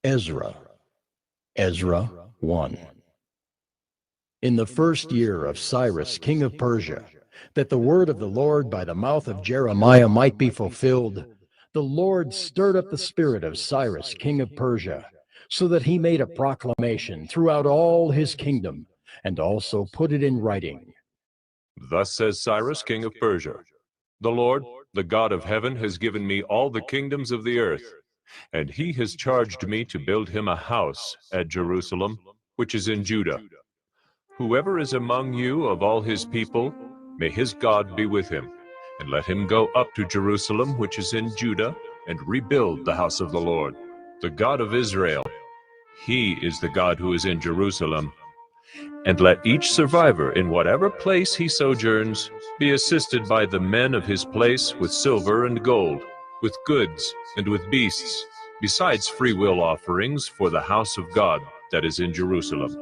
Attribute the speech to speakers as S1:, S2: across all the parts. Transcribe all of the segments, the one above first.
S1: Ezra. Ezra 1. In the first year of Cyrus king of Persia, that the word of the Lord by the mouth of Jeremiah might be fulfilled, the Lord stirred up the spirit of Cyrus king of Persia, so that he made a proclamation throughout all his kingdom, and also put it in writing.
S2: Thus says Cyrus king of Persia, the Lord, the God of heaven, has given me all the kingdoms of the earth, and he has charged me to build him a house at Jerusalem, which is in Judah. Whoever is among you of all his people, may his God be with him, and let him go up to Jerusalem, which is in Judah, and rebuild the house of the Lord, the God of Israel. He is the God who is in Jerusalem. And let each survivor in whatever place he sojourns be assisted by the men of his place with silver and gold, with goods and with beasts, besides freewill offerings for the house of God that is in Jerusalem.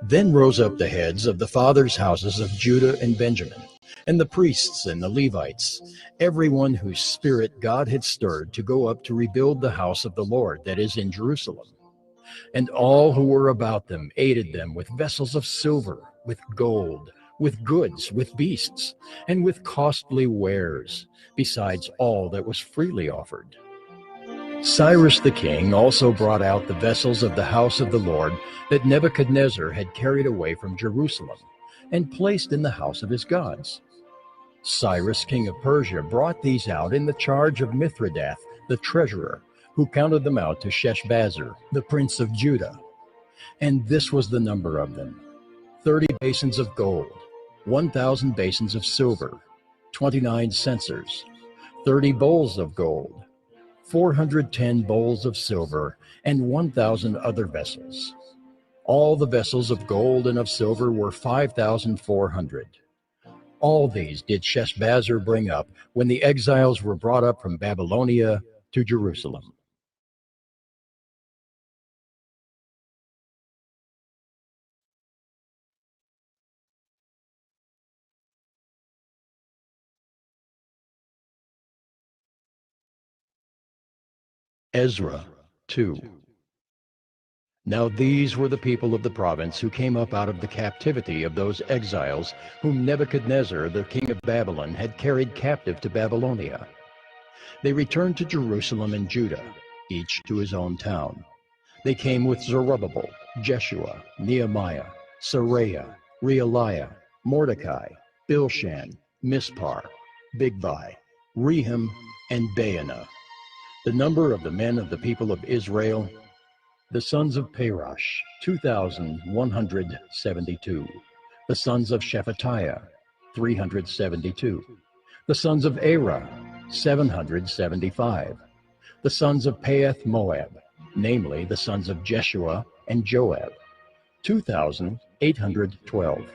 S1: Then rose up the heads of the fathers' houses of Judah and Benjamin, and the priests and the Levites, everyone whose spirit God had stirred to go up to rebuild the house of the Lord that is in Jerusalem. And all who were about them aided them with vessels of silver, with gold, with goods, with beasts, and with costly wares, besides all that was freely offered. Cyrus the king also brought out the vessels of the house of the Lord that Nebuchadnezzar had carried away from Jerusalem, and placed in the house of his gods. Cyrus king of Persia brought these out in the charge of Mithridath the treasurer, who counted them out to Sheshbazzar, the prince of Judah. And this was the number of them: 30 basins of gold, 1,000 basins of silver, 29 censers, 30 bowls of gold, 410 bowls of silver, and 1,000 other vessels. All the vessels of gold and of silver were 5,400. All these did Sheshbazzar bring up when the exiles were brought up from Babylonia to Jerusalem. Ezra 2. Now these were the people of the province who came up out of the captivity of those exiles whom Nebuchadnezzar the king of Babylon had carried captive to Babylonia. They returned to Jerusalem and Judah, each to his own town. They came with Zerubbabel, Jeshua, Nehemiah, Seraiah, Realiah, Mordecai, Bilshan, Mispar, Bigvai, Rehum, and Baanah. The number of the men of the people of Israel: the sons of Parosh, 2,172. The sons of Shephatiah, 372. The sons of Arah, 775. The sons of Paeth Moab, namely the sons of Jeshua and Joab, 2,812.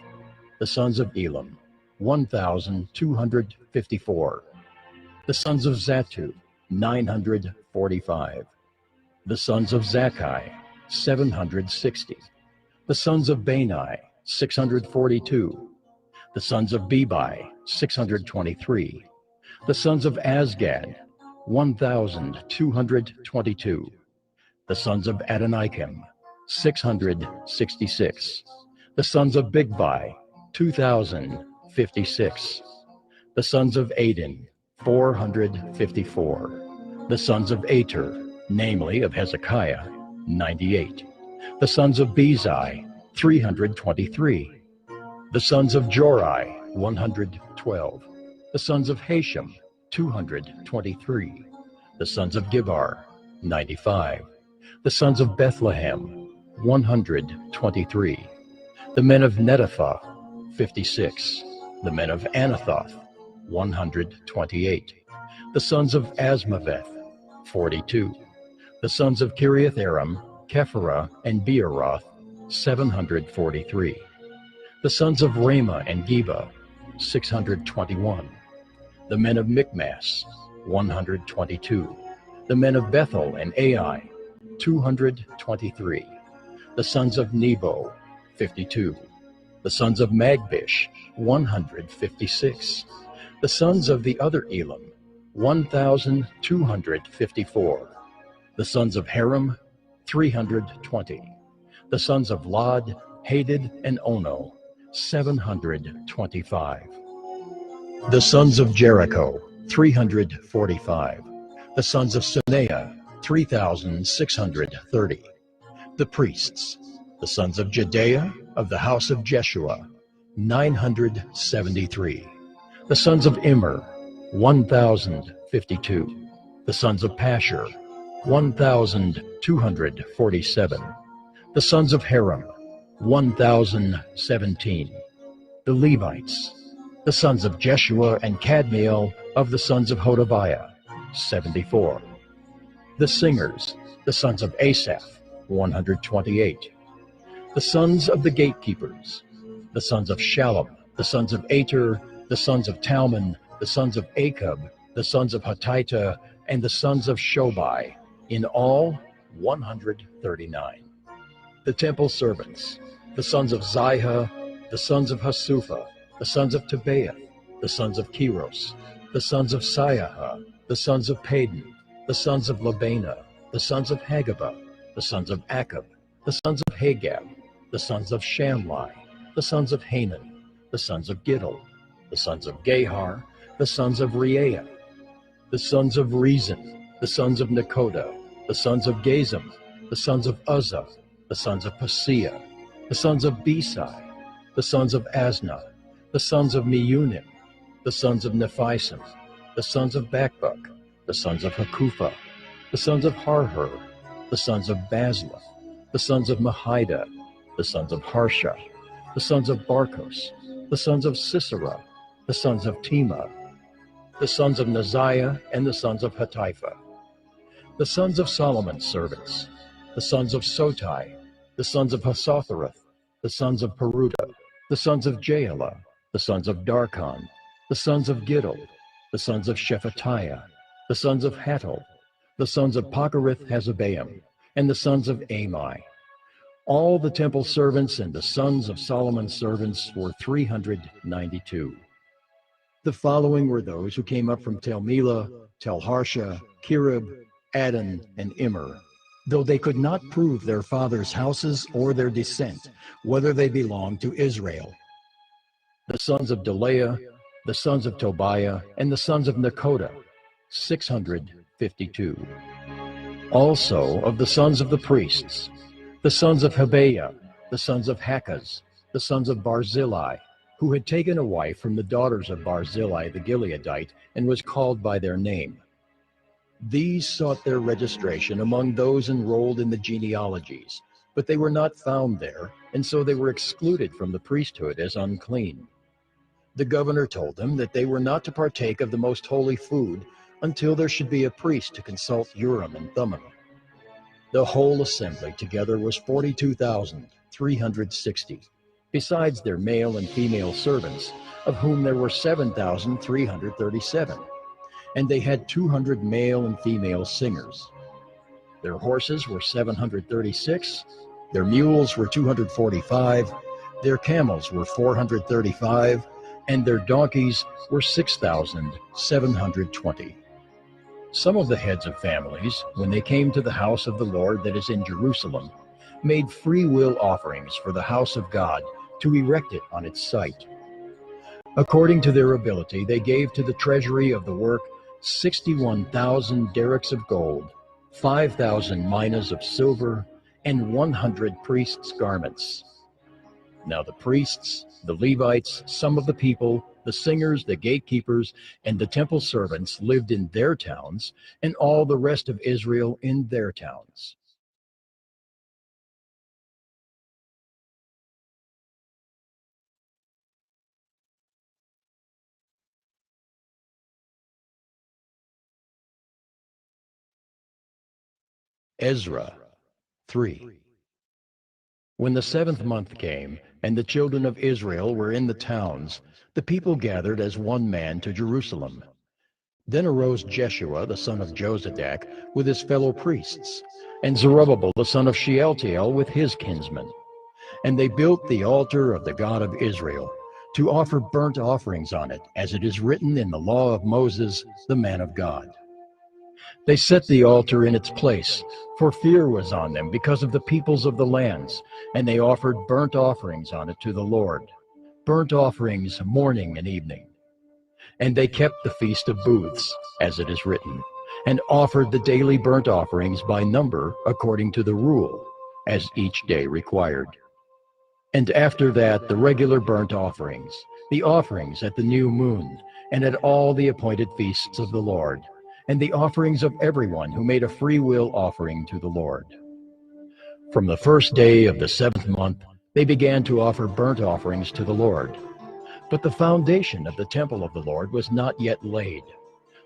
S1: The sons of Elam, 1,254. The sons of Zatu, 945. The sons of Zakkai, 760. The sons of Bani, 642. The sons of Bebai, 623. The sons of Azgad, 1,222. The sons of Adonikim, 666. The sons of Bigvai, 2,056. The sons of Adin, 454. The sons of Ater, namely of Hezekiah, 98. The sons of Bezai, 323. The sons of Jorai, 112. The sons of Hashem, 223. The sons of Gibar, 95. The sons of Bethlehem, 123. The men of Netophath, 56. The men of Anathoth, 128. The sons of Asmaveth, 42. The sons of Kiriath-Aram, Kephirah, and Beeroth, 743. The sons of Ramah and Geba, 621. The men of Michmas, 122. The men of Bethel and Ai, 223. The sons of Nebo, 52. The sons of Magbish, 156. The sons of the other Elam, 1,254. The sons of Haram, 320. The sons of Lod, Hadid, and Ono, 725. The sons of Jericho, 345. The sons of Simeah, 3,630. The priests, the sons of Judea of the house of Jeshua, 973. The sons of Immer, 1,052. The sons of Pashur, 1,247. The sons of Haram, 1,017. The Levites, the sons of Jeshua and Kadmiel of the sons of Hodaviah, 74. The singers, the sons of Asaph, 128. The sons of the gatekeepers, the sons of Shallum, the sons of Ater, the sons of Talmon, the sons of Akub, the sons of Hatita, and the sons of Shobai, in all 139. The temple servants, the sons of Ziha, the sons of Hasupha, the sons of Tebaeth, the sons of Keros, the sons of Siaha, the sons of Padon, the sons of Labana, the sons of Hagabah, the sons of Akab, the sons of Hagab, the sons of Shamlai, the sons of Hanan, the sons of Giddel, the sons of Gahar, the sons of Reaiah, the sons of Rezin, the sons of Nekoda, the sons of Gazam, the sons of Uzzah, the sons of Paseah, the sons of Besai, the sons of Asna, the sons of Meunim, the sons of Nephisim, the sons of Bakbuk, the sons of Hakupha, the sons of Harhur, the sons of Bazluth, the sons of Mahida, the sons of Harsha, the sons of Barkos, the sons of Sisera, the sons of Tema, the sons of Neziah, and the sons of Hatipha. The sons of Solomon's servants, the sons of Sotai, the sons of Hasothereth, the sons of Peruda, the sons of Jaala, the sons of Darkon, the sons of Giddel, the sons of Shephatiah, the sons of Hattil, the sons of Pochereth Hazabaim, and the sons of Amai. All the temple servants and the sons of Solomon's servants were 392. The following were those who came up from Tel Melah, Tel Harsha, Kirub, Adon, and Immer, though they could not prove their fathers' houses or their descent, whether they belonged to Israel. The sons of Delaiah, the sons of Tobiah, and the sons of Nekoda, 652. Also of the sons of the priests, the sons of Habeah, the sons of Hakaz, the sons of Barzillai, who had taken a wife from the daughters of Barzillai the Gileadite and was called by their name. These sought their registration among those enrolled in the genealogies, but they were not found there, and so they were excluded from the priesthood as unclean. The governor told them that they were not to partake of the most holy food until there should be a priest to consult Urim and Thummim. The whole assembly together was 42,360, besides their male and female servants, of whom there were 7,337, and they had 200 male and female singers. Their horses were 736, their mules were 245, their camels were 435, and their donkeys were 6,720. Some of the heads of families, when they came to the house of the Lord that is in Jerusalem, made free will offerings for the house of God to erect it on its site. According to their ability, they gave to the treasury of the work 61,000 derricks of gold, 5,000 minas of silver, and 100 priests' garments. Now the priests, the Levites, some of the people, the singers, the gatekeepers, and the temple servants lived in their towns, and all the rest of Israel in their towns. Ezra 3. When the 7th month came, and the children of Israel were in the towns, the people gathered as one man to Jerusalem. Then arose Jeshua the son of Jozadak with his fellow priests, and Zerubbabel the son of Shealtiel with his kinsmen. And they built the altar of the God of Israel, to offer burnt offerings on it, as it is written in the law of Moses, the man of God. They set the altar in its place, for fear was on them because of the peoples of the lands, and they offered burnt offerings on it to the Lord, burnt offerings morning and evening. And they kept the Feast of Booths, as it is written, and offered the daily burnt offerings by number according to the rule, as each day required. And after that the regular burnt offerings, the offerings at the new moon, and at all the appointed feasts of the Lord, and the offerings of everyone who made a free will offering to the Lord. From the first day of the 7th month they began to offer burnt offerings to the Lord. But the foundation of the temple of the Lord was not yet laid.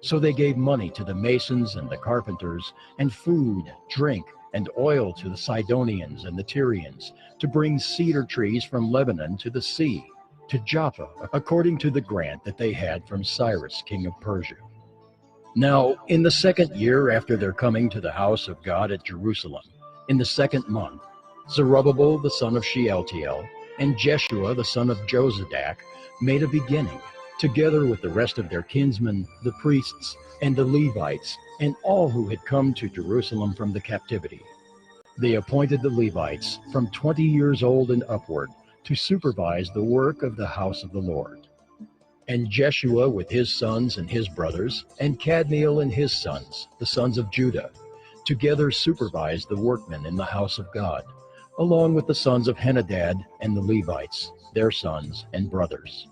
S1: So they gave money to the masons and the carpenters, and food, drink, and oil to the Sidonians and the Tyrians, to bring cedar trees from Lebanon to the sea, to Joppa, according to the grant that they had from Cyrus, king of Persia. Now, in the 2nd year after their coming to the house of God at Jerusalem, in the 2nd month, Zerubbabel the son of Shealtiel, and Jeshua the son of Jozadak made a beginning, together with the rest of their kinsmen, the priests, and the Levites, and all who had come to Jerusalem from the captivity. They appointed the Levites from 20 years old and upward to supervise the work of the house of the Lord. And Jeshua with his sons and his brothers, and Kadmiel and his sons, the sons of Judah, together supervised the workmen in the house of God, along with the sons of Henadad and the Levites, their sons and brothers.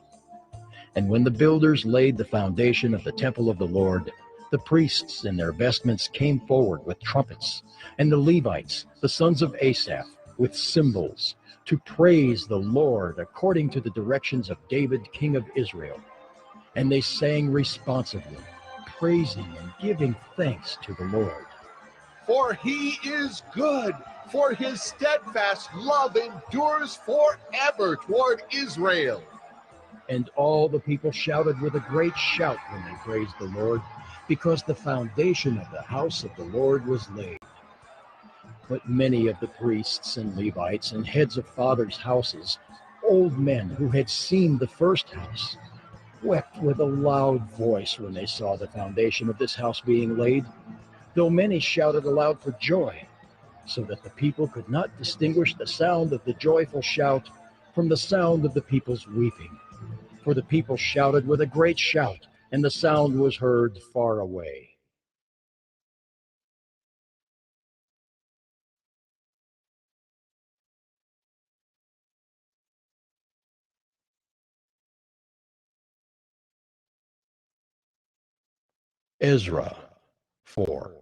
S1: And when the builders laid the foundation of the temple of the Lord, the priests in their vestments came forward with trumpets, and the Levites, the sons of Asaph, with cymbals, to praise the Lord according to the directions of David, king of Israel. And they sang responsively, praising and giving thanks to the Lord.
S3: For he is good, for his steadfast love endures forever toward Israel.
S1: And all the people shouted with a great shout when they praised the Lord, because the foundation of the house of the Lord was laid. But many of the priests and Levites and heads of fathers' houses, old men who had seen the first house, wept with a loud voice when they saw the foundation of this house being laid, though many shouted aloud for joy, so that the people could not distinguish the sound of the joyful shout from the sound of the people's weeping. For the people shouted with a great shout, and the sound was heard far away. Ezra 4.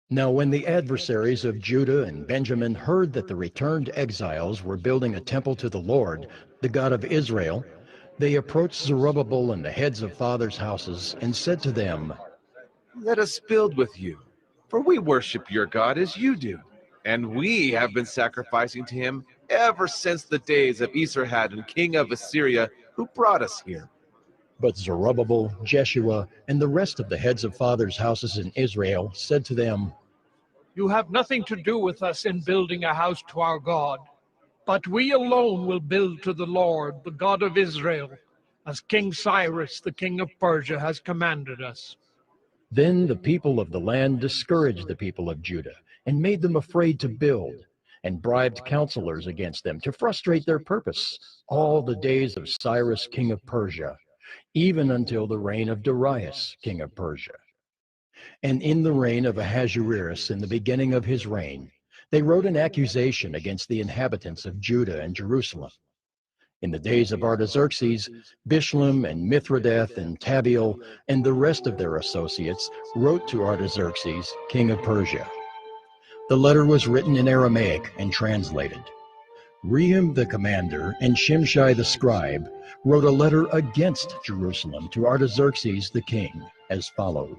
S1: Now when the adversaries of Judah and Benjamin heard that the returned exiles were building a temple to the Lord, the God of Israel, they approached Zerubbabel and the heads of fathers' houses and said to them,
S4: Let us build with you, for we worship your God as you do, and we have been sacrificing to him ever since the days of Esarhaddon, king of Assyria, who brought us here.
S1: But Zerubbabel, Jeshua, and the rest of the heads of fathers' houses in Israel said to them,
S5: You have nothing to do with us in building a house to our God, but we alone will build to the Lord, the God of Israel, as King Cyrus, the king of Persia, has commanded us.
S1: Then the people of the land discouraged the people of Judah and made them afraid to build, and bribed counselors against them to frustrate their purpose all the days of Cyrus, king of Persia, even until the reign of Darius, king of Persia. And in the reign of Ahasuerus, in the beginning of his reign, they wrote an accusation against the inhabitants of Judah and Jerusalem. In the days of Artaxerxes, Bishlam and Mithridath and Tabeel and the rest of their associates wrote to Artaxerxes, king of Persia. The letter was written in Aramaic and translated. Rehum the commander and Shimshai the scribe wrote a letter against Jerusalem to Artaxerxes the king as follows.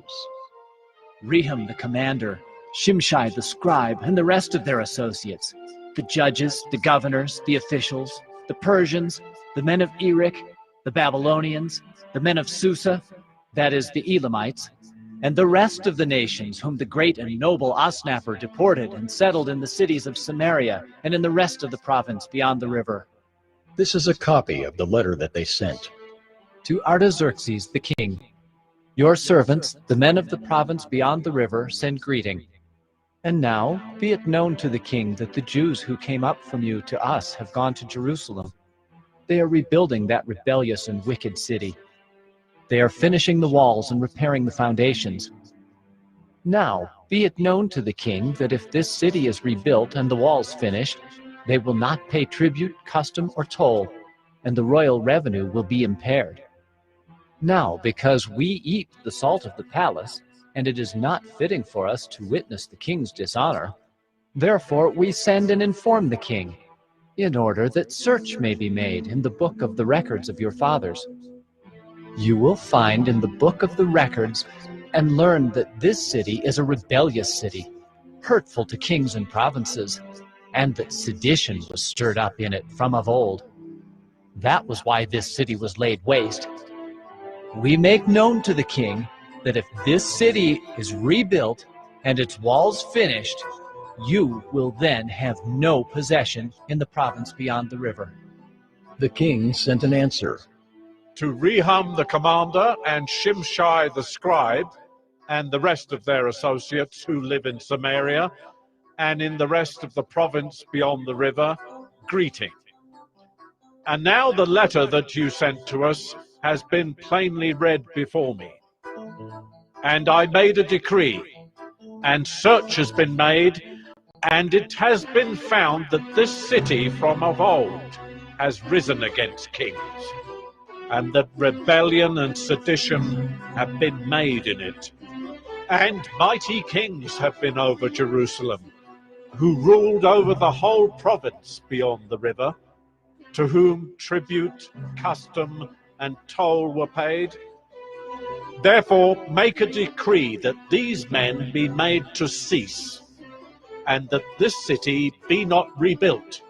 S6: Rehum the commander, Shimshai the scribe, and the rest of their associates, the judges, the governors, the officials, the Persians, the men of Erech, the Babylonians, the men of Susa, that is, the Elamites, and the rest of the nations whom the great and noble Osnappar deported and settled in the cities of Samaria and in the rest of the province beyond the river.
S1: This is a copy of the letter that they sent.
S6: To Artaxerxes the king, Your servants, the men of the province beyond the river, send greeting. And now be it known to the king that the Jews who came up from you to us have gone to Jerusalem. They are rebuilding that rebellious and wicked city. They are finishing the walls and repairing the foundations. Now be it known to the king that if this city is rebuilt and the walls finished, they will not pay tribute, custom, or toll, and the royal revenue will be impaired. Now, because we eat the salt of the palace, and it is not fitting for us to witness the king's dishonor, therefore we send and inform the king, in order that search may be made in the book of the records of your fathers. You will find in the book of the records and learn that this city is a rebellious city, hurtful to kings and provinces, and that sedition was stirred up in it from of old. That was why this city was laid waste. We make known to the king that if this city is rebuilt and its walls finished, you will then have no possession in the province beyond the river.
S1: The king sent an answer.
S5: To Rehum the commander and Shimshai the scribe, and the rest of their associates who live in Samaria, and in the rest of the province beyond the river, greeting. And now the letter that you sent to us has been plainly read before me. And I made a decree, and search has been made, and it has been found that this city from of old has risen against kings, and that rebellion and sedition have been made in it. And mighty kings have been over Jerusalem, who ruled over the whole province beyond the river, to whom tribute, custom, and toll were paid. Therefore make a decree that these men be made to cease, and that this city be not rebuilt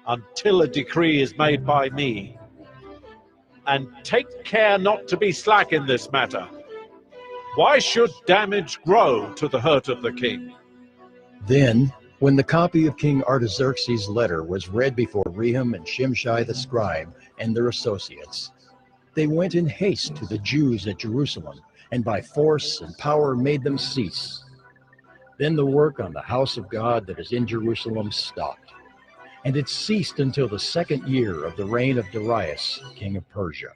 S5: until a decree is made by me. And take care not to be slack in this matter. Why should damage grow to the hurt of the king?
S1: Then, when the copy of King Artaxerxes' letter was read before Rehum and Shimshai the scribe and their associates, they went in haste to the Jews at Jerusalem, and by force and power made them cease. Then the work on the house of God that is in Jerusalem stopped, and it ceased until the 2nd year of the reign of Darius, king of Persia.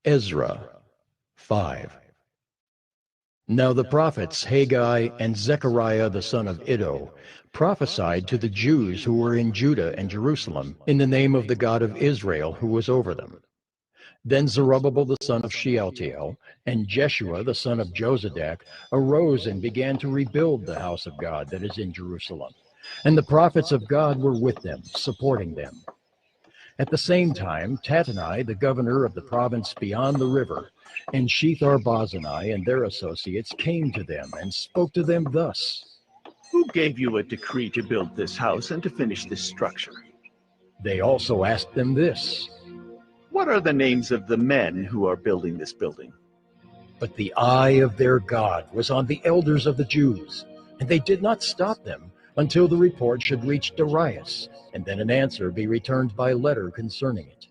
S1: Ezra 5. Now the prophets Haggai and Zechariah the son of Iddo prophesied to the Jews who were in Judah and Jerusalem in the name of the God of Israel who was over them. Then Zerubbabel the son of Shealtiel and Jeshua the son of Jozadak arose and began to rebuild the house of God that is in Jerusalem. And the prophets of God were with them, supporting them. At the same time, Tattenai, the governor of the province beyond the river, and Shethar-Bozenai and their associates came to them and spoke to them thus.
S7: Who gave you a decree to build this house and to finish this structure?
S1: They also asked them this.
S7: What are the names of the men who are building this building?
S1: But the eye of their God was on the elders of the Jews, and they did not stop them until the report should reach Darius, and then an answer be returned by letter concerning it.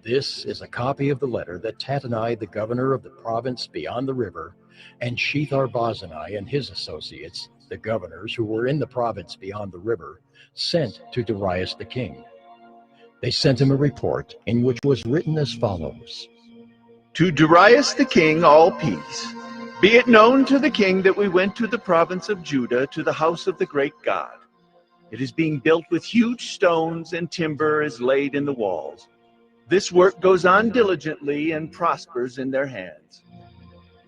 S1: This is a copy of the letter that Tattenai, the governor of the province beyond the river, and Shethar-Bozenai and his associates, the governors who were in the province beyond the river, sent to Darius the king. They sent him a report in which was written as follows.
S7: To Darius the king, all peace. Be it known to the king that we went to the province of Judah, to the house of the great God. It is being built with huge stones, and timber is laid in the walls. This work goes on diligently and prospers in their hands.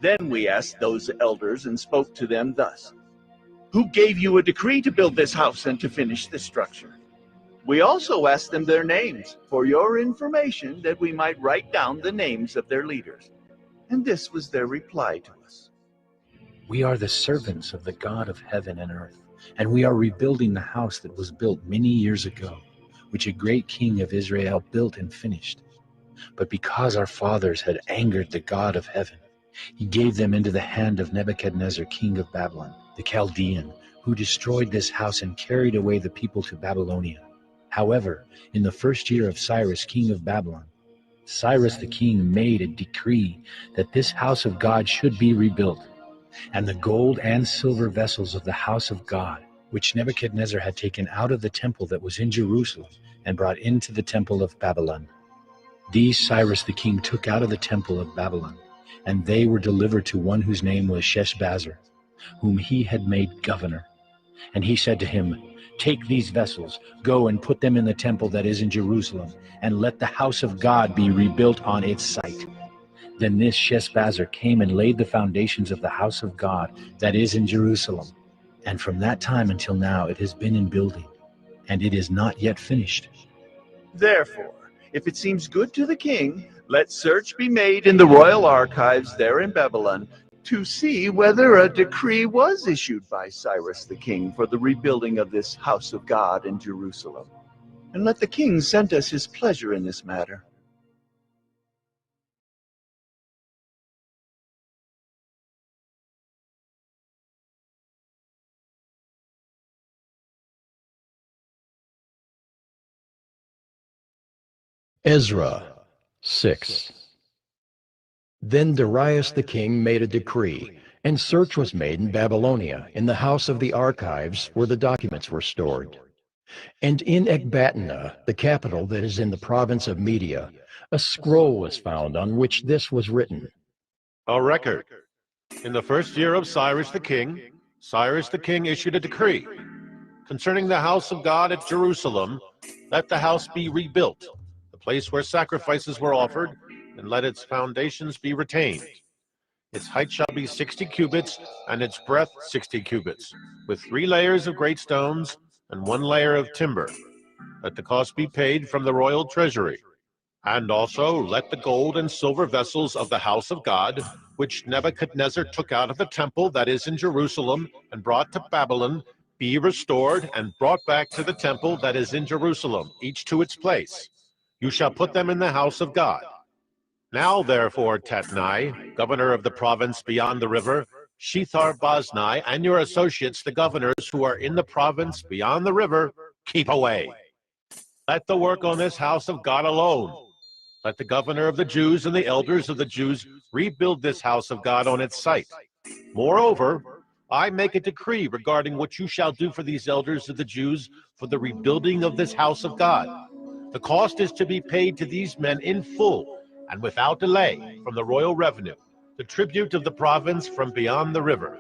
S7: Then we asked those elders and spoke to them thus. Who gave you a decree to build this house and to finish this structure? We also asked them their names, for your information, that we might write down the names of their leaders. And this was their reply to us.
S8: We are the servants of the God of heaven and earth, and we are rebuilding the house that was built many years ago, which a great king of Israel built and finished. But because our fathers had angered the God of heaven, He gave them into the hand of Nebuchadnezzar, king of Babylon, the Chaldean, who destroyed this house and carried away the people to Babylonia. However, in the first year of Cyrus, king of Babylon, Cyrus the king made a decree that this house of God should be rebuilt, and the gold and silver vessels of the house of God, which Nebuchadnezzar had taken out of the temple that was in Jerusalem and brought into the temple of Babylon. These Cyrus the king took out of the temple of Babylon, and they were delivered to one whose name was Sheshbazzar, whom he had made governor. And he said to him, "Take these vessels, go and put them in the temple that is in Jerusalem, and let the house of God be rebuilt on its site." Then this Sheshbazzar came and laid the foundations of the house of God that is in Jerusalem. And from that time until now it has been in building, and it is not yet finished.
S7: Therefore, if it seems good to the king, let search be made in the royal archives there in Babylon to see whether a decree was issued by Cyrus the king for the rebuilding of this house of God in Jerusalem. And let the king send us his pleasure in this matter.
S1: Ezra 6. Then Darius the king made a decree, and search was made in Babylonia, in the house of the archives where the documents were stored. And in Ecbatana, the capital that is in the province of Media, a scroll was found on which this was written.
S9: A record. In the first year of Cyrus the king issued a decree concerning the house of God at Jerusalem, let the house be rebuilt, the place where sacrifices were offered, and let its foundations be retained. Its height shall be 60 cubits, and its breadth 60 cubits, with 3 layers of great stones and 1 layer of timber. Let the cost be paid from the royal treasury. And also let the gold and silver vessels of the house of God, which Nebuchadnezzar took out of the temple that is in Jerusalem and brought to Babylon, be restored and brought back to the temple that is in Jerusalem, each to its place. You shall put them in the house of God. Now therefore, Tatnai, governor of the province beyond the river, Shethar-Boznai, and your associates, the governors who are in the province beyond the river, keep away. Let the work on this house of God alone. Let the governor of the Jews and the elders of the Jews rebuild this house of God on its site. Moreover, I make a decree regarding what you shall do for these elders of the Jews for the rebuilding of this house of God. The cost is to be paid to these men in full and without delay from the royal revenue, the tribute of the province from beyond the river.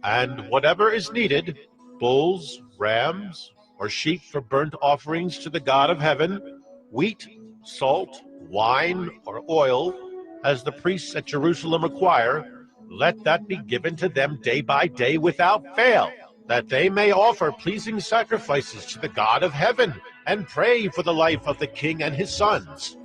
S9: And whatever is needed, bulls, rams, or sheep for burnt offerings to the God of heaven, wheat, salt, wine, or oil, as the priests at Jerusalem require, let that be given to them day by day without fail, that they may offer pleasing sacrifices to the God of heaven and pray for the life of the king and his sons.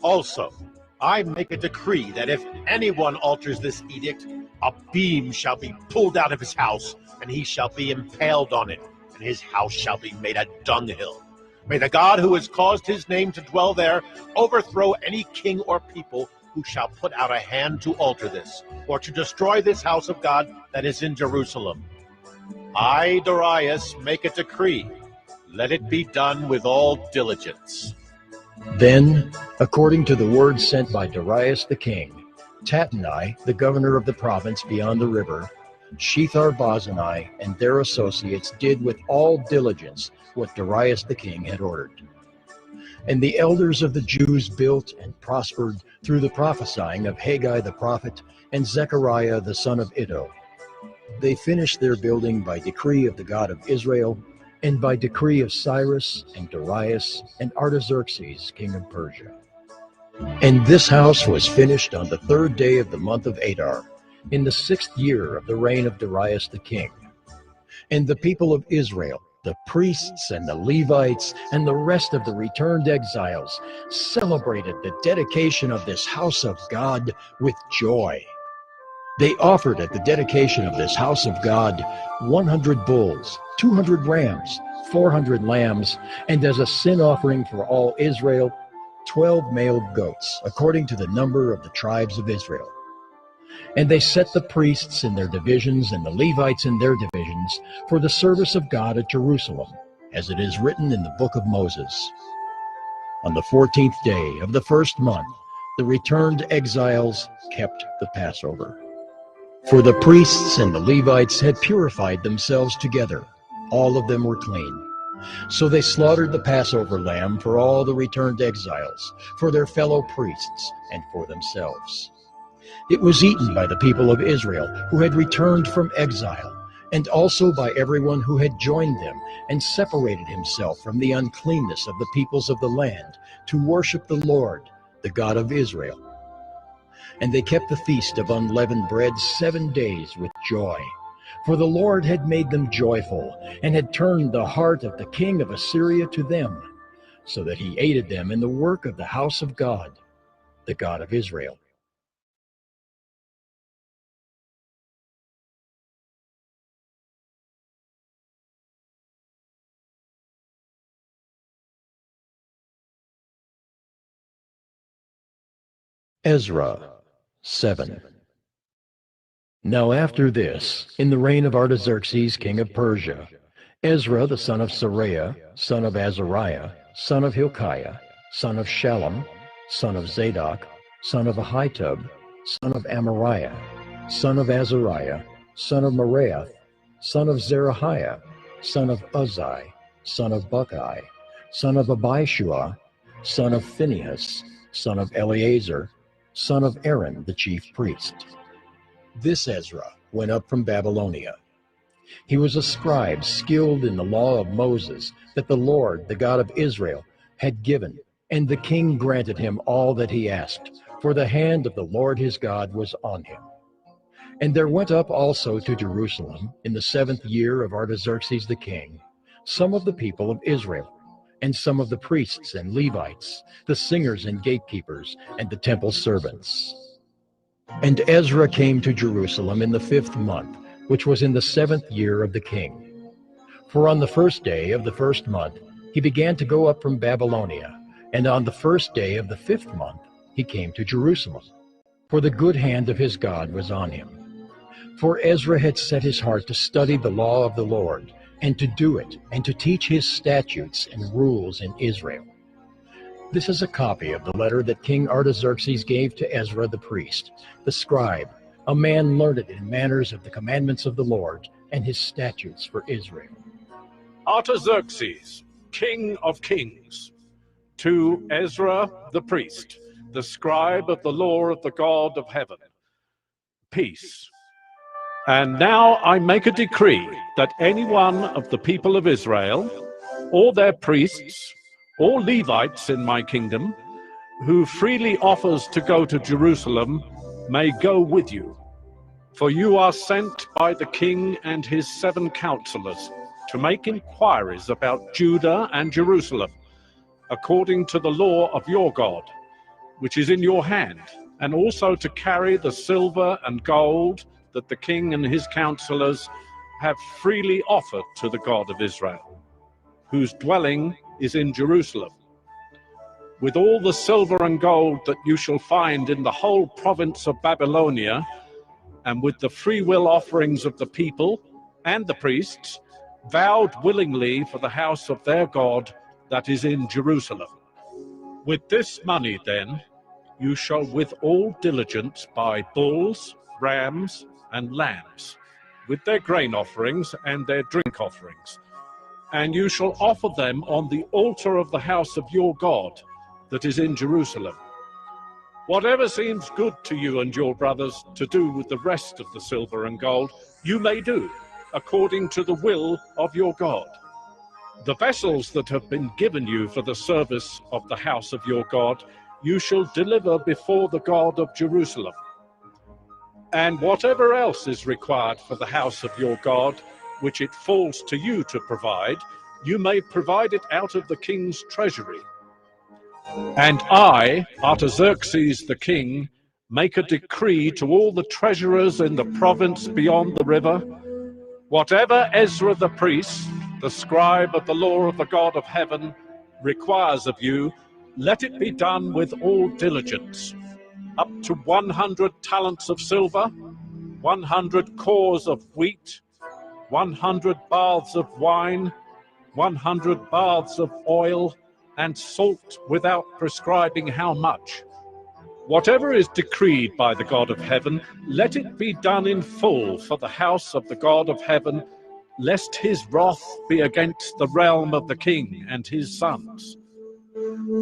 S9: Also, I make a decree that if anyone alters this edict, a beam shall be pulled out of his house, and he shall be impaled on it, and his house shall be made a dunghill. May the God who has caused his name to dwell there overthrow any king or people who shall put out a hand to alter this, or to destroy this house of God that is in Jerusalem. I, Darius, make a decree. Let it be done with all diligence.
S1: Then, according to the word sent by Darius the king, Tatnai, the governor of the province beyond the river, Shethar-Boznai, and their associates did with all diligence what Darius the king had ordered. And the elders of the Jews built and prospered through the prophesying of Haggai the prophet and Zechariah the son of Iddo. They finished their building by decree of the God of Israel, and by decree of Cyrus and Darius and Artaxerxes, king of Persia. And this house was finished on the 3rd day of the month of Adar, in the 6th year of the reign of Darius the king. And the people of Israel, the priests and the Levites, and the rest of the returned exiles, celebrated the dedication of this house of God with joy. They offered at the dedication of this house of God 100 bulls, 200 rams, 400 lambs, and as a sin offering for all Israel, 12 male goats, according to the number of the tribes of Israel. And they set the priests in their divisions and the Levites in their divisions for the service of God at Jerusalem, as it is written in the book of Moses. On the 14th day of the first month, the returned exiles kept the Passover. For the priests and the Levites had purified themselves together. All of them were clean. So they slaughtered the Passover lamb for all the returned exiles, for their fellow priests, and for themselves. It was eaten by the people of Israel who had returned from exile, and also by everyone who had joined them and separated himself from the uncleanness of the peoples of the land to worship the Lord, the God of Israel. And they kept the feast of unleavened bread 7 days with joy. For the Lord had made them joyful, and had turned the heart of the king of Assyria to them, so that he aided them in the work of the house of God, the God of Israel. Ezra 7. Now after this, in the reign of Artaxerxes king of Persia, Ezra the son of Seraiah, son of Azariah, son of Hilkiah, son of Shallum, son of Zadok, son of Ahitub, son of Amariah, son of Azariah, son of Meraioth, son of Zerahiah, son of Uzzi, son of Buckai, son of Abishua, son of Phinehas, son of Eleazar, son of Aaron the chief priest. This Ezra went up from Babylonia. He was a scribe skilled in the law of Moses that the Lord, the God of Israel, had given, and the king granted him all that he asked, for the hand of the Lord his God was on him. And there went up also to Jerusalem in the 7th year of Artaxerxes the king some of the people of Israel, and some of the priests and Levites, the singers and gatekeepers, and the temple servants. And Ezra came to Jerusalem in the 5th month, which was in the 7th year of the king. For on the 1st day of the 1st month he began to go up from Babylonia, and on the 1st day of the 5th month he came to Jerusalem. For the good hand of his God was on him. For Ezra had set his heart to study the law of the Lord, and to do it, and to teach his statutes and rules in Israel. This is a copy of the letter that King Artaxerxes gave to Ezra the priest, the scribe, a man learned in manners of the commandments of the Lord and his statutes for Israel.
S10: Artaxerxes, King of Kings, to Ezra the priest, the scribe of the law of the God of heaven. Peace. And now I make a decree that any one of the people of Israel, or their priests, or Levites in my kingdom, who freely offers to go to Jerusalem, may go with you. For you are sent by the king and his 7 counselors to make inquiries about Judah and Jerusalem, according to the law of your God, which is in your hand, and also to carry the silver and gold that the king and his counselors have freely offered to the God of Israel, whose dwelling is in Jerusalem, with all the silver and gold that you shall find in the whole province of Babylonia, and with the freewill offerings of the people and the priests, vowed willingly for the house of their God that is in Jerusalem. With this money, then, you shall with all diligence buy bulls, rams, and lambs, with their grain offerings and their drink offerings, and you shall offer them on the altar of the house of your God that is in Jerusalem. Whatever seems good to you and your brothers to do with the rest of the silver and gold, you may do, according to the will of your God. The vessels that have been given you for the service of the house of your God, you shall deliver before the God of Jerusalem. And whatever else is required for the house of your God, which it falls to you to provide, you may provide it out of the king's treasury. And I, Artaxerxes the king, make a decree to all the treasurers in the province beyond the river: whatever Ezra the priest, the scribe of the law of the God of heaven, requires of you, let it be done with all diligence. up to 100 talents of silver, 100 cores of wheat, 100 baths of wine, 100 baths of oil, and salt without prescribing how much. Whatever is decreed by the God of heaven, let it be done in full for the house of the God of heaven, lest his wrath be against the realm of the king and his sons.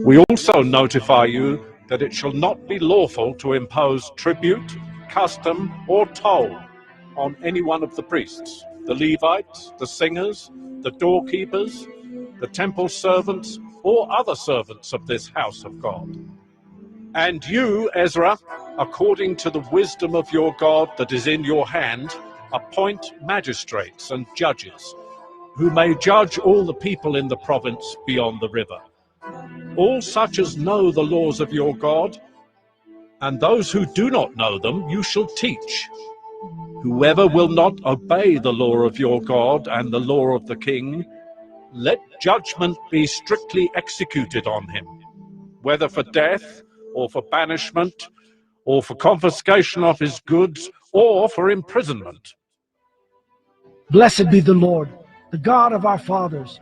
S10: We also notify you that it shall not be lawful to impose tribute, custom, or toll on any one of the priests, the Levites, the singers, the doorkeepers, the temple servants, or other servants of this house of God. And you, Ezra, according to the wisdom of your God that is in your hand, appoint magistrates and judges, who may judge all the people in the province beyond the river. All such as know the laws of your God, and those who do not know them you shall teach. Whoever will not obey the law of your God and the law of the king, let judgment be strictly executed on him, whether for death, or for banishment, or for confiscation of his goods, or for imprisonment.
S11: Blessed be the Lord, the God of our fathers,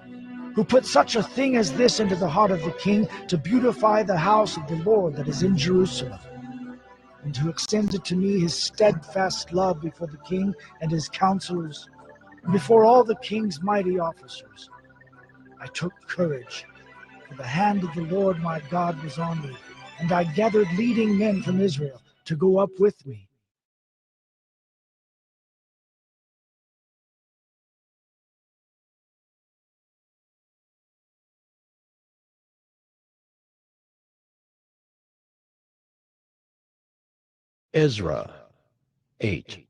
S11: who put such a thing as this into the heart of the king, to beautify the house of the Lord that is in Jerusalem, and to extend to me his steadfast love before the king and his counselors, and before all the king's mighty officers. I took courage, for the hand of the Lord my God was on me, and I gathered leading men from Israel to go up with me.
S1: Ezra 8.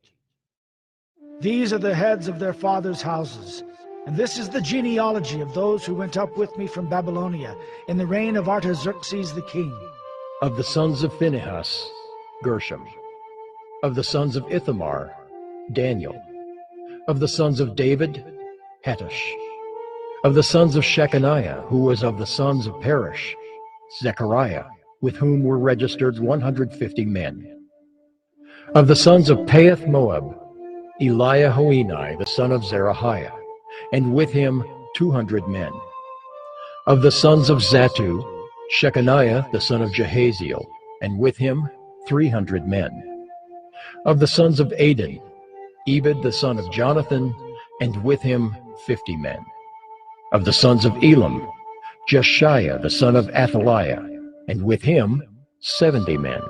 S11: These are the heads of their fathers' houses, and this is the genealogy of those who went up with me from Babylonia in the reign of Artaxerxes the king.
S1: Of the sons of Phinehas, Gershom. Of the sons of Ithamar, Daniel. Of the sons of David, Hattush. Of the sons of Shechaniah, who was of the sons of Perish, Zechariah, with whom were registered 150 men. Of the sons of Pahath Moab, Eliahoenai, the son of Zerahiah, and with him 200 men. Of the sons of Zattu, Shechaniah, the son of Jehaziel, and with him 300 men. Of the sons of Adin, Ebed, the son of Jonathan, and with him 50 men. Of the sons of Elam, Jeshiah, the son of Athaliah, and with him 70 men.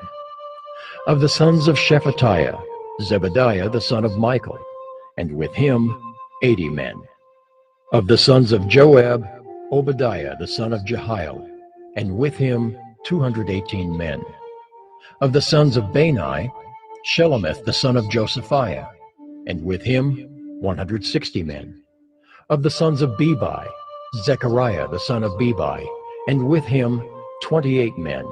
S1: Of the sons of Shephatiah, Zebediah, the son of Michael, and with him 80 men. Of the sons of Joab, Obadiah, the son of Jehiel, and with him 218 men. Of the sons of Bani, Shelomith, the son of Josephiah, and with him 160 men. Of the sons of Bebai, Zechariah, the son of Bebai, and with him 28 men.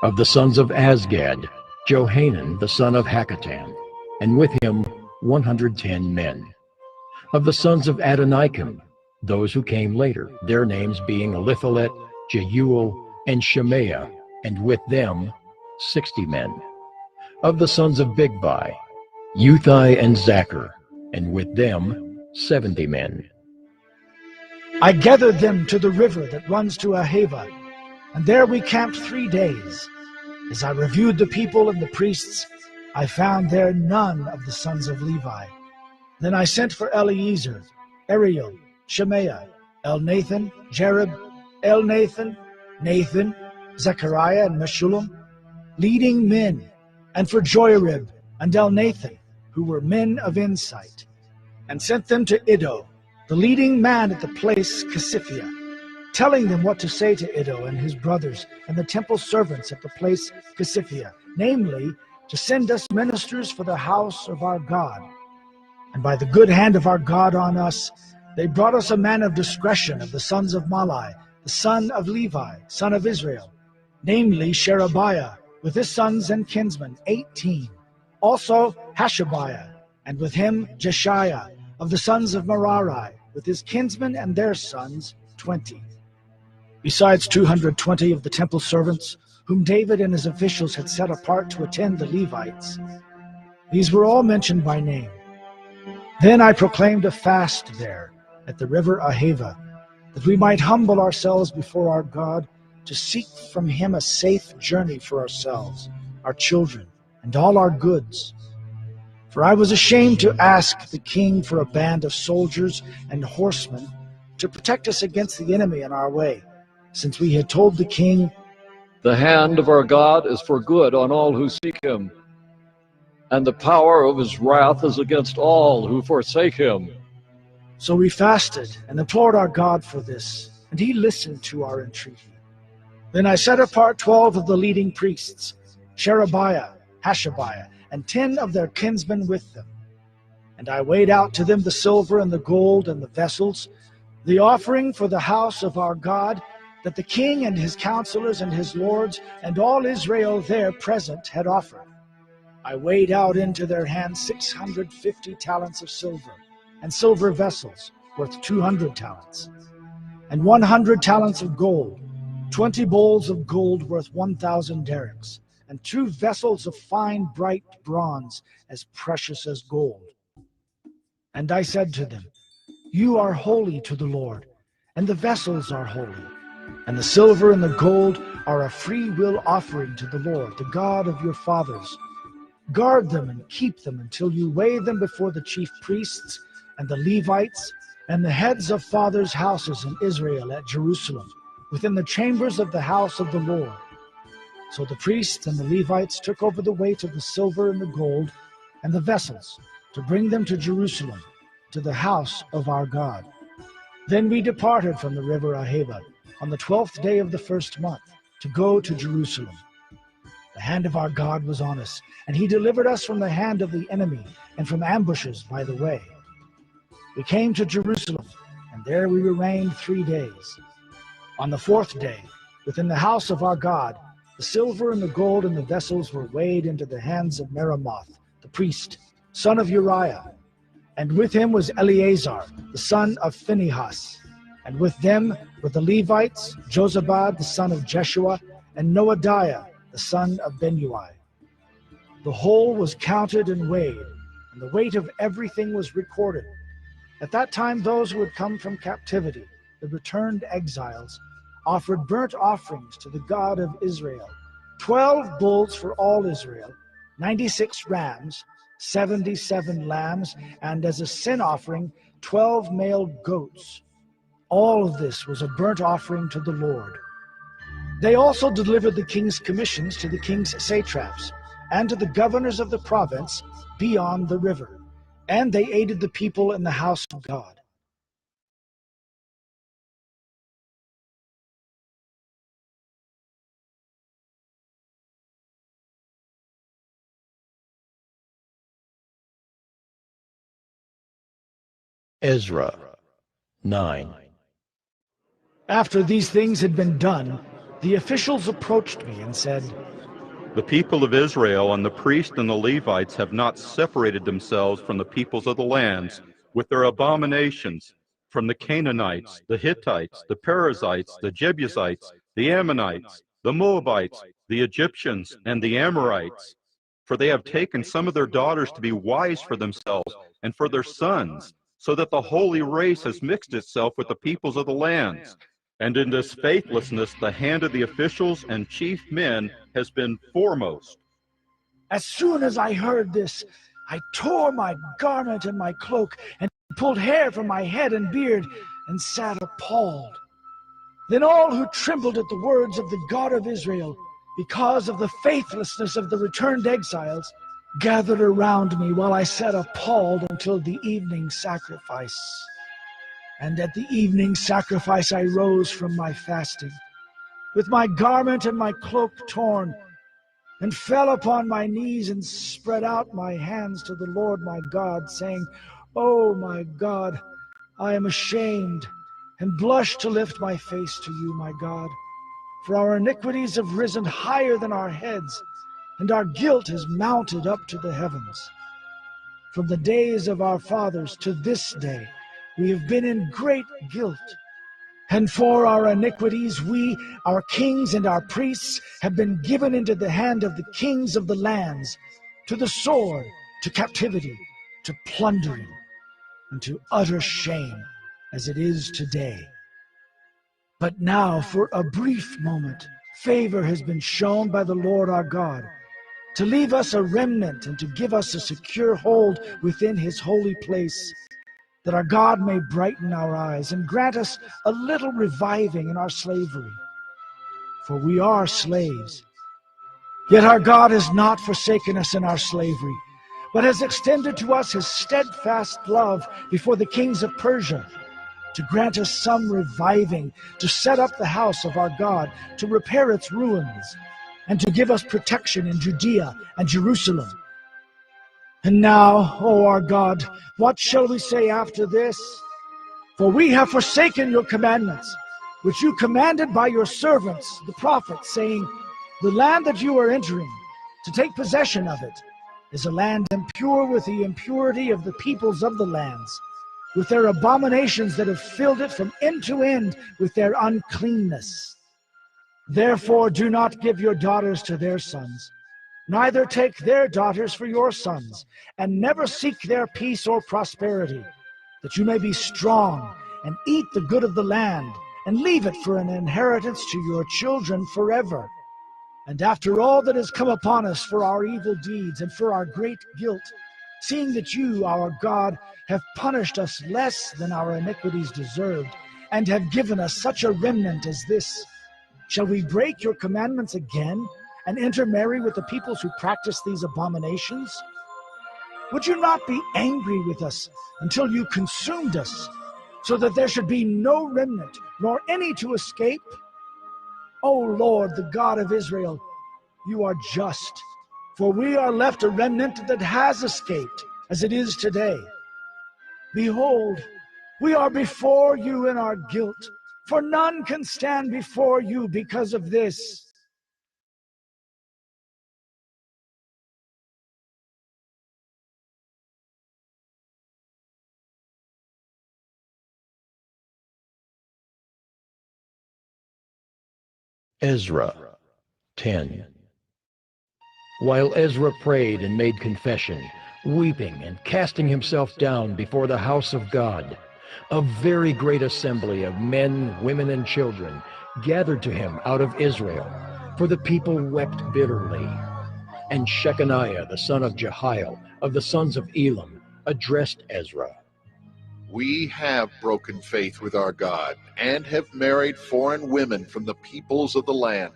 S1: Of the sons of Azgad, Johanan, the son of Hakatan, and with him 110 men. Of the sons of Adonikam, those who came later, their names being Eliphalet, Jeuel, and Shemaiah, and with them 60 men. Of the sons of Bigvai, Uthai and Zachar, and with them 70 men.
S11: I gathered them to the river that runs to Ahava, and there we camped 3 days. As I reviewed the people and the priests, I found there none of the sons of Levi. Then I sent for Eliezer, Ariel, Shemaiah, Elnathan, Jerib, Elnathan, Nathan, Zechariah, and Meshullam, leading men, and for Joiarib and Elnathan, who were men of insight, and sent them to Iddo, the leading man at the place Casiphia, telling them what to say to Iddo and his brothers and the temple servants at the place Casiphia, namely, to send us ministers for the house of our God. And by the good hand of our God on us, they brought us a man of discretion of the sons of Malai, the son of Levi, son of Israel, namely Sherebiah, with his sons and kinsmen, 18. Also Hashabiah, and with him Jeshiah, of the sons of Merari, with his kinsmen and their sons, 20. Besides 220 of the temple servants, whom David and his officials had set apart to attend the Levites. These were all mentioned by name. Then I proclaimed a fast there at the river Ahava, that we might humble ourselves before our God, to seek from him a safe journey for ourselves, our children, and all our goods. For I was ashamed to ask the king for a band of soldiers and horsemen to protect us against the enemy on our way, since we had told the king,
S12: "The hand of our God is for good on all who seek him, and the power of his wrath is against all who forsake him."
S11: So we fasted and implored our God for this, and he listened to our entreaty. Then I set apart 12 of the leading priests, Sherebiah, Hashabiah, and 10 of their kinsmen with them. And I weighed out to them the silver and the gold and the vessels, the offering for the house of our God, that the king and his counselors and his lords and all Israel there present had offered. I weighed out into their hands 650 talents of silver, and silver vessels worth 200 talents, and 100 talents of gold, 20 bowls of gold worth 1,000 derricks, and 2 vessels of fine bright bronze as precious as gold. And I said to them, "You are holy to the Lord, and the vessels are holy, and the silver and the gold are a free will offering to the Lord, the God of your fathers. Guard them and keep them until you weigh them before the chief priests and the Levites and the heads of fathers' houses in Israel at Jerusalem, within the chambers of the house of the Lord." So the priests and the Levites took over the weight of the silver and the gold and the vessels to bring them to Jerusalem, to the house of our God. Then we departed from the river Ahava on the 12th day of the first month to go to Jerusalem. The hand of our God was on us, and he delivered us from the hand of the enemy and from ambushes by the way. We came to Jerusalem, and there we remained 3 days. On the 4th day, within the house of our God, the silver and the gold and the vessels were weighed into the hands of Meremoth, the priest, son of Uriah. And with him was Eleazar, the son of Phinehas. And with them were the Levites, Jozabad, the son of Jeshua, and Noadiah, the son of Benui. The whole was counted and weighed, and the weight of everything was recorded. At that time those who had come from captivity, the returned exiles, offered burnt offerings to the God of Israel, 12 bulls for all Israel, 96 rams, 77 lambs, and as a sin offering, 12 male goats. All of this was a burnt offering to the Lord. They also delivered the king's commissions to the king's satraps and to the governors of the province beyond the river, and they aided the people in the house of God.
S1: Ezra 9.
S11: After these things had been done, the officials approached me and said,
S13: "The people of Israel and the priests and the Levites have not separated themselves from the peoples of the lands with their abominations, from the Canaanites, the Hittites, the Perizzites, the Jebusites, the Ammonites, the Moabites, the Egyptians, and the Amorites. For they have taken some of their daughters to be wives for themselves and for their sons, so that the holy race has mixed itself with the peoples of the lands. And in this faithlessness, the hand of the officials and chief men has been foremost."
S11: As soon as I heard this, I tore my garment and my cloak, and pulled hair from my head and beard, and sat appalled. Then all who trembled at the words of the God of Israel, because of the faithlessness of the returned exiles, gathered around me while I sat appalled until the evening sacrifice. And at the evening sacrifice I rose from my fasting, with my garment and my cloak torn, and fell upon my knees and spread out my hands to the Lord my God, saying, "Oh my God, I am ashamed, and blush to lift my face to you, my God. For our iniquities have risen higher than our heads, and our guilt has mounted up to the heavens. From the days of our fathers to this day, we have been in great guilt. And for our iniquities, we, our kings and our priests, have been given into the hand of the kings of the lands, to the sword, to captivity, to plundering, and to utter shame, as it is today. But now, for a brief moment, favor has been shown by the Lord our God, to leave us a remnant and to give us a secure hold within his holy place, that our God may brighten our eyes and grant us a little reviving in our slavery. For we are slaves. Yet our God has not forsaken us in our slavery, but has extended to us his steadfast love before the kings of Persia, to grant us some reviving, to set up the house of our God, to repair its ruins, and to give us protection in Judea and Jerusalem. And now, O our God, what shall we say after this? For we have forsaken your commandments, which you commanded by your servants, the prophets, saying, the land that you are entering, to take possession of it, is a land impure with the impurity of the peoples of the lands, with their abominations that have filled it from end to end with their uncleanness. Therefore do not give your daughters to their sons, neither take their daughters for your sons, and never seek their peace or prosperity, that you may be strong and eat the good of the land, and leave it for an inheritance to your children forever. And after all that has come upon us for our evil deeds and for our great guilt, seeing that you, our God, have punished us less than our iniquities deserved, and have given us such a remnant as this, shall we break your commandments again, and intermarry with the peoples who practice these abominations? Would you not be angry with us until you consumed us, so that there should be no remnant, nor any to escape? O Lord, the God of Israel, you are just, for we are left a remnant that has escaped, as it is today. Behold, we are before you in our guilt, for none can stand before you because of this.
S1: Ezra 10. While Ezra prayed and made confession, weeping and casting himself down before the house of God, a very great assembly of men, women, and children gathered to him out of Israel, for the people wept bitterly. And Shechaniah the son of Jehiel of the sons of Elam addressed Ezra.
S3: We have broken faith with our God and have married foreign women from the peoples of the land.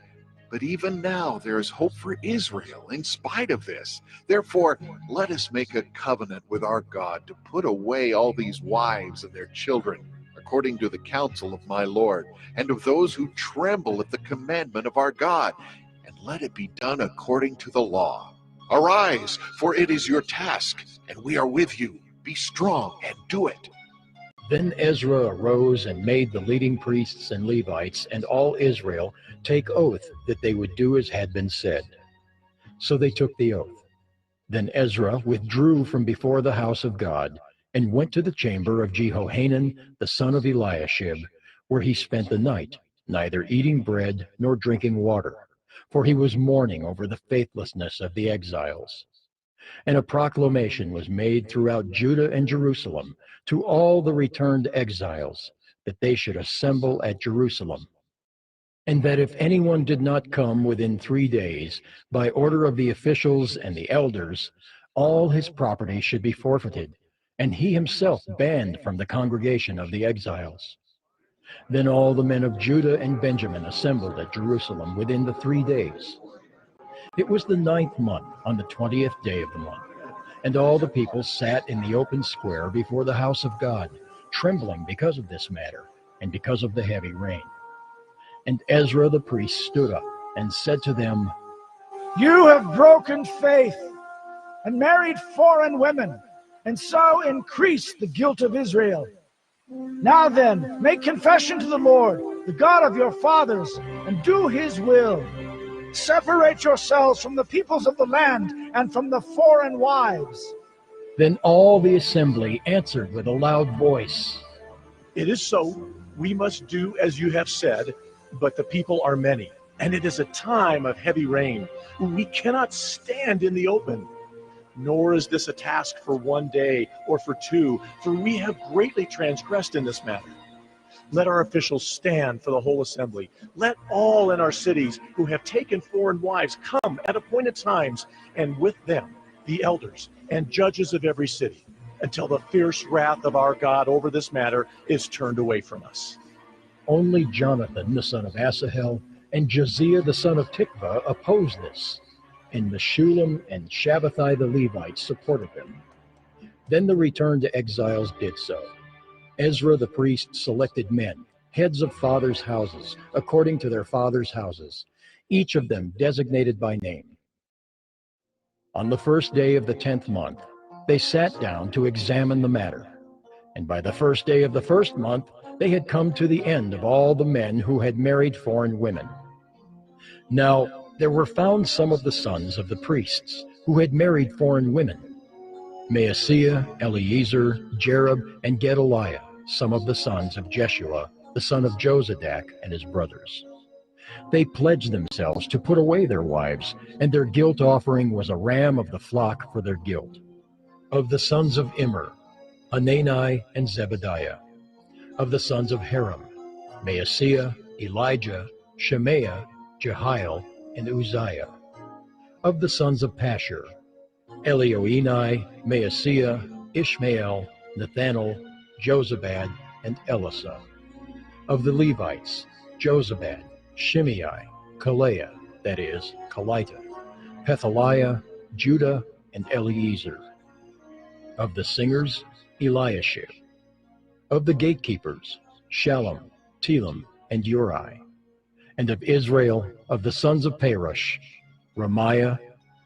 S3: But even now there is hope for Israel in spite of this. Therefore, let us make a covenant with our God to put away all these wives and their children, according to the counsel of my Lord, and of those who tremble at the commandment of our God, and let it be done according to the law. Arise, for it is your task, and we are with you. Be strong and do it.
S1: Then Ezra arose and made the leading priests and Levites and all Israel take oath that they would do as had been said. So they took the oath. Then Ezra withdrew from before the house of God and went to the chamber of Jehohanan the son of Eliashib, where he spent the night, neither eating bread nor drinking water, for he was mourning over the faithlessness of the exiles. And a proclamation was made throughout Judah and Jerusalem to all the returned exiles, that they should assemble at Jerusalem, and that if anyone did not come within 3 days, by order of the officials and the elders, all his property should be forfeited, and he himself banned from the congregation of the exiles. Then all the men of Judah and Benjamin assembled at Jerusalem within the 3 days. It was the 9th month, on the 20th day of the month, and all the people sat in the open square before the house of God, trembling because of this matter, and because of the heavy rain. And Ezra the priest stood up and said to them,
S11: You have broken faith and married foreign women, and so increased the guilt of Israel. Now then, make confession to the Lord, the God of your fathers, and do his will. Separate yourselves from the peoples of the land and from the foreign wives.
S1: Then all the assembly answered with a loud voice,
S14: It is so. We must do as you have said, but the people are many, and it is a time of heavy rain. We cannot stand in the open. Nor is this a task for one day or for two, for we have greatly transgressed in this matter. Let our officials stand for the whole assembly. Let all in our cities who have taken foreign wives come at appointed times, and with them the elders and judges of every city, until the fierce wrath of our God over this matter is turned away from us.
S1: Only Jonathan, the son of Asahel, and Josiah, the son of Tikvah, opposed this, and Meshullam and Shabbathai the Levites supported them. Then the returned exiles did so. Ezra the priest selected men, heads of fathers' houses, according to their fathers' houses, each of them designated by name. On the first day of the 10th month, they sat down to examine the matter. And by the first day of the first month, they had come to the end of all the men who had married foreign women. Now, there were found some of the sons of the priests who had married foreign women: Maaseiah, Eleazar, Jerub, and Gedaliah, some of the sons of Jeshua, the son of Jozadak, and his brothers. They pledged themselves to put away their wives, and their guilt offering was a ram of the flock for their guilt. Of the sons of Immer, Hanani and Zebediah. Of the sons of Haram, Maaseiah, Elijah, Shemaiah, Jehiel, and Uzziah. Of the sons of Pashur, Elioenai, Maaseiah, Ishmael, Nathanael, Jozabad, and Elisah. Of the Levites, Jozabad, Shimei, Kaleah, that is, Kelita, Pethaliah, Judah, and Eliezer. Of the singers, Eliashib. Of the gatekeepers, Shallum, Telem, and Uri. And of Israel, of the sons of Perush, Ramiah,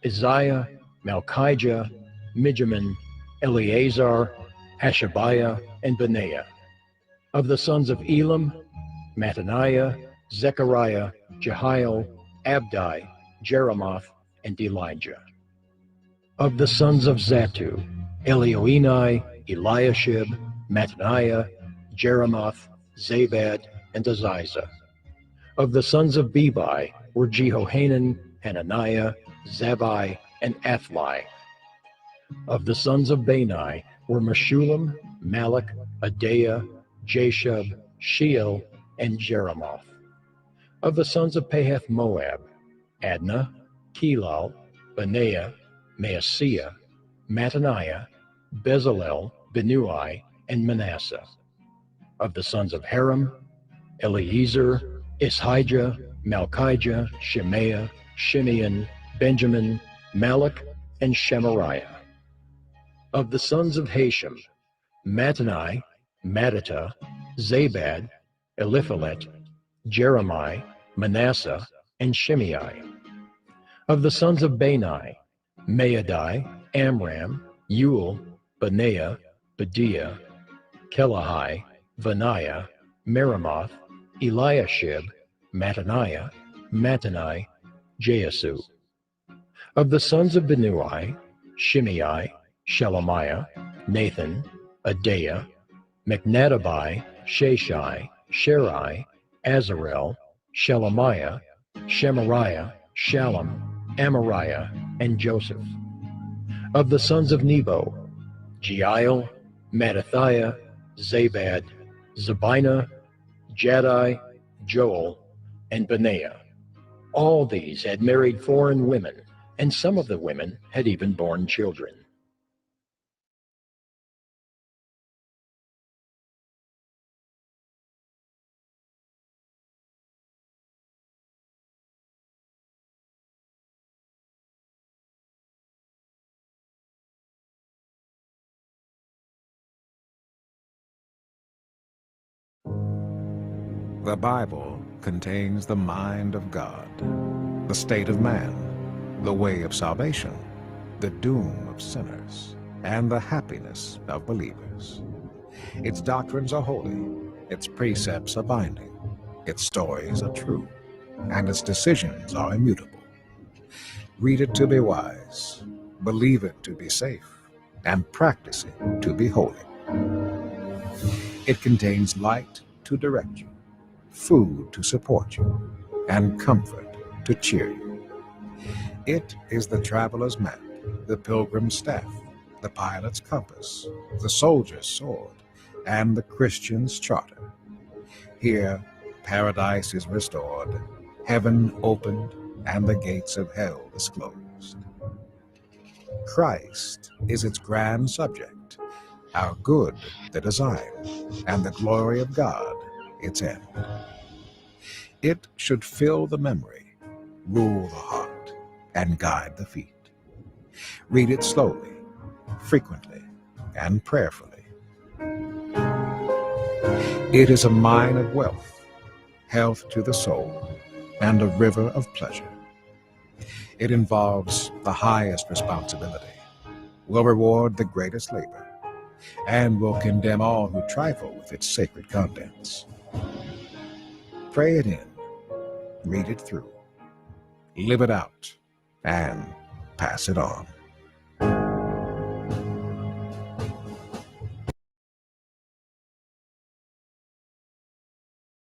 S1: Isaiah, Malchijah, Mijamin, Eleazar, Hashabiah, and Benaiah. Of the sons of Elam, Mattaniah, Zechariah, Jehiel, Abdi, Jeremoth, and Elijah. Of the sons of Zatu, Elioenai, Eliashib, Mattaniah, Jeremoth, Zabad, and Aziza. Of the sons of Bebai were Jehohanan, Hananiah, Zabai, and Athli. Of the sons of Bani were Meshullam, Malach, Adaiah, Jashub, Sheol, and Jeremoth. Of the sons of Pahath Moab, Adnah, Kelal, Benaiah, Maaseiah, Mattaniah, Bezalel, Benui, and Manasseh. Of the sons of Haram, Eliezer, Ishijah, Malchijah, Shemaiah, Shimeon, Benjamin, Malach, and Shemariah. Of the sons of Hashem, Mattani, Mattata, Zabad, Eliphalet, Jeremiah, Manasseh, and Shimei. Of the sons of Bani, Maadai, Amram, Ul, Benaiah, Bediah, Kelahai, Vaniah, Meremoth, Eliashib, Mattaniah, Mattani, Jeasu. Of the sons of Benui, Shimei, Shelemiah, Nathan, Adaiah, Mechnadabai, Sheshai, Sherai, Azarel, Shelemiah, Shemariah, Shallum, Amariah, and Joseph. Of the sons of Nebo, Jeiel, Mattathiah, Zabad, Zabina, Jaddai, Joel, and Benaiah. All these had married foreign women, and some of the women had even borne children.
S15: The Bible contains the mind of God, the state of man, the way of salvation, the doom of sinners, and the happiness of believers. Its doctrines are holy, its precepts are binding, its stories are true, and its decisions are immutable. Read it to be wise, believe it to be safe, and practice it to be holy. It contains light to direct you, food to support you, and comfort to cheer you. It is the traveler's map, the pilgrim's staff, the pilot's compass, the soldier's sword, and the Christian's charter. Here, paradise is restored, heaven opened, and the gates of hell disclosed. Christ is its grand subject, our good the design, and the glory of God its end. It should fill the memory, rule the heart, and guide the feet. Read it slowly, frequently, and prayerfully. It is a mine of wealth, health to the soul, and a river of pleasure. It involves the highest responsibility, will reward the greatest labor, and will condemn all who trifle with its sacred contents. Pray it in, read it through, live it out, and pass it on.